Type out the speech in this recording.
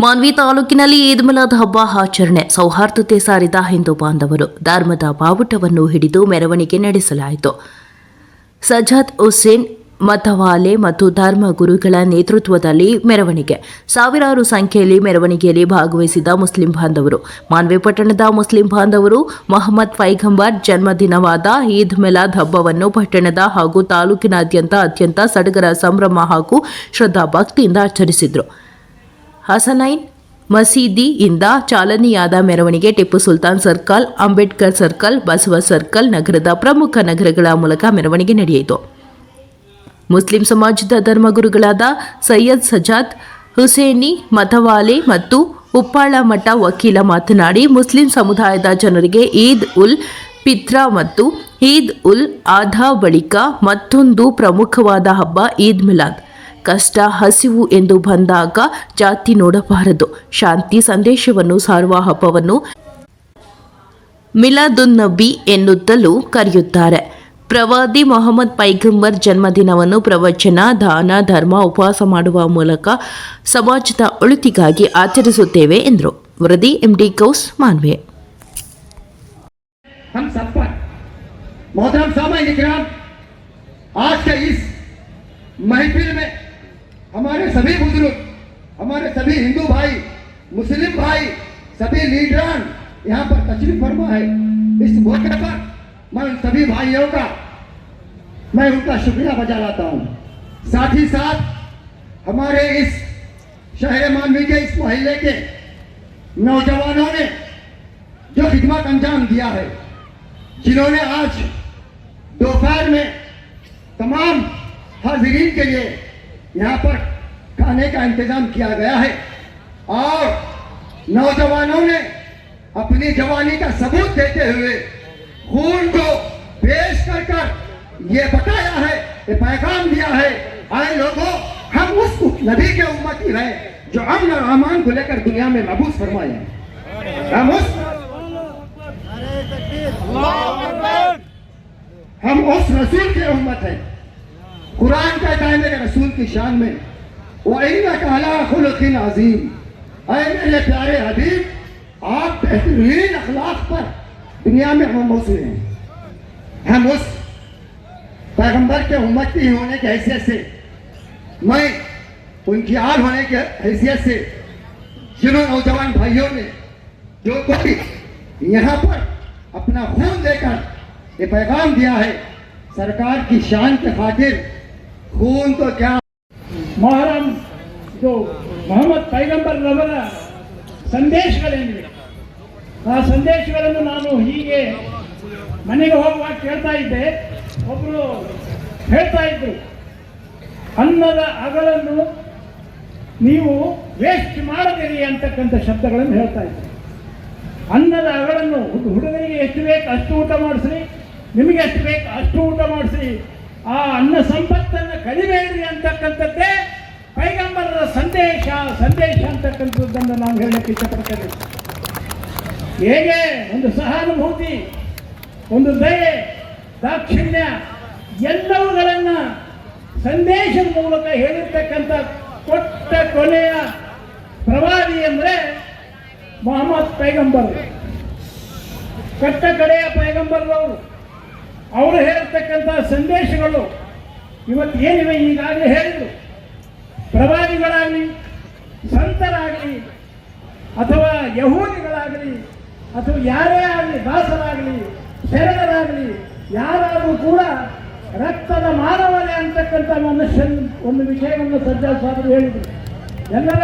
ಮಾನ್ವಿ ತಾಲೂಕಿನಲ್ಲಿ ಈದ್ ಮಿಲಾದ್ ಹಬ್ಬ ಆಚರಣೆ ಸೌಹಾರ್ದತೆ ಸಾರಿದ ಹಿಂದೂ ಬಾಂಧವರು ಧರ್ಮದ ಬಾವುಟವನ್ನು ಹಿಡಿದು ಮೆರವಣಿಗೆ ನಡೆಸಲಾಯಿತು. ಸಜಾದ್ ಹುಸೇನ್ ಮತವಾಲೆ ಮತ್ತು ಧರ್ಮ ಗುರುಗಳ ನೇತೃತ್ವದಲ್ಲಿ ಮೆರವಣಿಗೆ. ಸಾವಿರಾರು ಸಂಖ್ಯೆಯಲ್ಲಿ ಮೆರವಣಿಗೆಯಲ್ಲಿ ಭಾಗವಹಿಸಿದ ಮುಸ್ಲಿಂ ಬಾಂಧವರು. ಮಾನ್ವಿ ಪಟ್ಟಣದ ಮುಸ್ಲಿಂ ಬಾಂಧವರು ಮೊಹಮ್ಮದ್ ಪೈಗಂಬರ್ ಜನ್ಮದಿನವಾದ ಈದ್ ಮಿಲಾದ್ ಹಬ್ಬವನ್ನು ಪಟ್ಟಣದ ಹಾಗೂ ತಾಲೂಕಿನಾದ್ಯಂತ ಅತ್ಯಂತ ಸಡಗರ ಸಂಭ್ರಮ ಹಾಗೂ ಶ್ರದ್ಧಾ ಭಕ್ತಿಯಿಂದ ಆಚರಿಸಿದರು. ಹಸನೈನ್ ಮಸೀದಿಯಿಂದ ಚಾಲನೆಯಾದ ಮೆರವಣಿಗೆ Tipu Sultan circle, Ambedkar circle, Basava circle, ನಗರದ ಪ್ರಮುಖ ನಗರಗಳ ಮೂಲಕ ಮೆರವಣಿಗೆ ನಡೆಯಿತು. ಮುಸ್ಲಿಂ ಸಮಾಜದ ಧರ್ಮಗುರುಗಳಾದ ಸೈಯದ್ ಸಜಾದ್ ಹುಸೇನಿ ಮತವಾಲೆ ಮತ್ತು ಉಪ್ಪಾಳ ಮಠ ವಕೀಲ ಮಾತನಾಡಿ, ಮುಸ್ಲಿಂ ಸಮುದಾಯದ ಜನರಿಗೆ ಈದ್ ಉಲ್ ಫಿತ್ರ ಮತ್ತು ಈದ್ ಉಲ್ ಆಧಾ ಬಳಿಕ ಮತ್ತೊಂದು ಪ್ರಮುಖವಾದ ಹಬ್ಬ ಈದ್ ಮಿಲಾದ್. ಕಷ್ಟ, ಹಸಿವು ಎಂದು ಬಂದಾಗ ಜಾತಿ ನೋಡಬಾರದು, ಶಾಂತಿ ಸಂದೇಶವನ್ನು ಸಾರುವ ಹಬ್ಬವನ್ನು ಮಿಲಾದುನ್ ನಬಿ ಎನ್ನುತ್ತಲೂ ಕರೆಯುತ್ತಾರೆ. ಪ್ರವಾದಿ ಮೊಹಮ್ಮದ್ ಪೈಗಂಬರ್ ಜನ್ಮದಿನವನ್ನು ಪ್ರವಚನ, ದಾನ, ಧರ್ಮ, ಉಪವಾಸ ಮಾಡುವ ಮೂಲಕ ಸಮಾಜದ ಒಳಿತಿಗಾಗಿ ಆಚರಿಸುತ್ತೇವೆ ಎಂದರು. ವರದಿ MD ಗೌಸ್, ಮಾನ್ವಿ. हमारे सभी बुजुर्ग, हमारे सभी हिंदू भाई, मुस्लिम भाई, सभी लीडरान यहाँ पर तशरीफ फरमा है. इस मौके पर मैं उन सभी भाइयों का मैं उनका शुक्रिया बजा लाता हूँ. साथ ही साथ हमारे इस शहर मानवी के इस मोहल्ले के नौजवानों ने जो खिदमत अंजाम दिया है, जिन्होंने आज दोपहर में तमाम हाजिरीन के लिए यहाँ पर खाने का इंतजाम किया गया है और नौजवानों ने अपनी जवानी का सबूत देते हुए खून को पेश कर ये बताया है, ये पैगाम दिया है, आए लोगों, हम उस नबी के उम्मती हैं जो अमन और अमान को लेकर दुनिया में महबूस फरमाए. हम उस रसूल के उम्मत हैं. कुरान कहता है मेरे रसूल की शान में, वइन्नका अला खुलुकिन अज़ीम, ऐ मेरे प्यारे हबीब, आप बेहतरीन अखलाक पर दुनिया में हम मौजूद हैं. हम उस पैगंबर के उम्मती होने की हैसियत से, मैं उनकी आल होने की हैसियत से, जिन्होंने नौजवान भाइयों ने जो कोई यहाँ पर अपना खून देकर ये पैगाम दिया है, सरकार की शान के खातिर खून तो क्या, ಮೊಹರಂ ಇದು ಮೊಹಮ್ಮದ್ ಪೈಗಂಬರ್ ರವರ ಸಂದೇಶಗಳೇನಿವೆ, ಆ ಸಂದೇಶಗಳನ್ನು ನಾನು ಹೀಗೆ ಮನೆಗೆ ಹೋಗುವಾಗ ಕೇಳ್ತಾ ಇದ್ದೆ. ಒಬ್ಬರು ಹೇಳ್ತಾ ಇದ್ರು, ಅನ್ನದ ಅಗಳನ್ನು ನೀವು ವೇಸ್ಟ್ ಮಾಡದಿರಿ ಅಂತಕ್ಕಂಥ ಶಬ್ದಗಳನ್ನು ಹೇಳ್ತಾ ಇದ್ರು. ಅನ್ನದ ಅಗಳನ್ನು ಹುಡುಗರಿಗೆ ಎಷ್ಟು ಬೇಕು ಅಷ್ಟು ಊಟ ಮಾಡಿಸ್ರಿ, ನಿಮಗೆ ಎಷ್ಟು ಬೇಕು ಅಷ್ಟು ಊಟ ಮಾಡಿಸ್ರಿ, ಆ ಅನ್ನ ಸಂಪತ್ತನ್ನು ಕಡಿಬೇಡ್ರಿ ಅಂತಕ್ಕಂಥದ್ದೇ ಪೈಗಂಬರರ ಸಂದೇಶ ಅಂತಕ್ಕಂಥದ್ದನ್ನು ನಾವು ಹೇಳಕ್ಕೆ ಇಷ್ಟಪಡ್ತೇವೆ. ಹೇಗೆ ಒಂದು ಸಹಾನುಭೂತಿ, ಒಂದು ದಯೆ, ದಾಕ್ಷಿಣ್ಯ ಎಲ್ಲವುಗಳನ್ನು ಸಂದೇಶದ ಮೂಲಕ ಹೇಳಿರ್ತಕ್ಕಂಥ ಕೊಟ್ಟ ಕೊನೆಯ ಪ್ರವಾದಿ ಅಂದರೆ ಮೊಹಮ್ಮದ್ ಪೈಗಂಬರ್. ಕಟ್ಟ ಕಡೆಯ ಪೈಗಂಬರ್ರವರು ಅವರು ಹೇಳಿರ್ತಕ್ಕಂಥ ಸಂದೇಶಗಳು ಇವತ್ತು ಏನಿವೆ ಈಗಾಗಲೇ ಹೇಳಿದರು. ಪ್ರವಾದಿಗಳಾಗಲಿ, ಸಂತರಾಗಲಿ, ಅಥವಾ ಯಹೂದಿಗಳಾಗಲಿ, ಅಥವಾ ಯಾರೇ ಆಗಲಿ, ದಾಸರಾಗಲಿ, ಶರಣರಾಗಲಿ, ಯಾರಾದರೂ ಕೂಡ ರಕ್ತದ ಮಾನವನೇ ಅಂತಕ್ಕಂಥ ಮನುಷ್ಯನ ಒಂದು ವಿಷಯವನ್ನು ಸಜ್ಜಾ ಸಾಧು ಹೇಳಿದರು. ಎಲ್ಲರ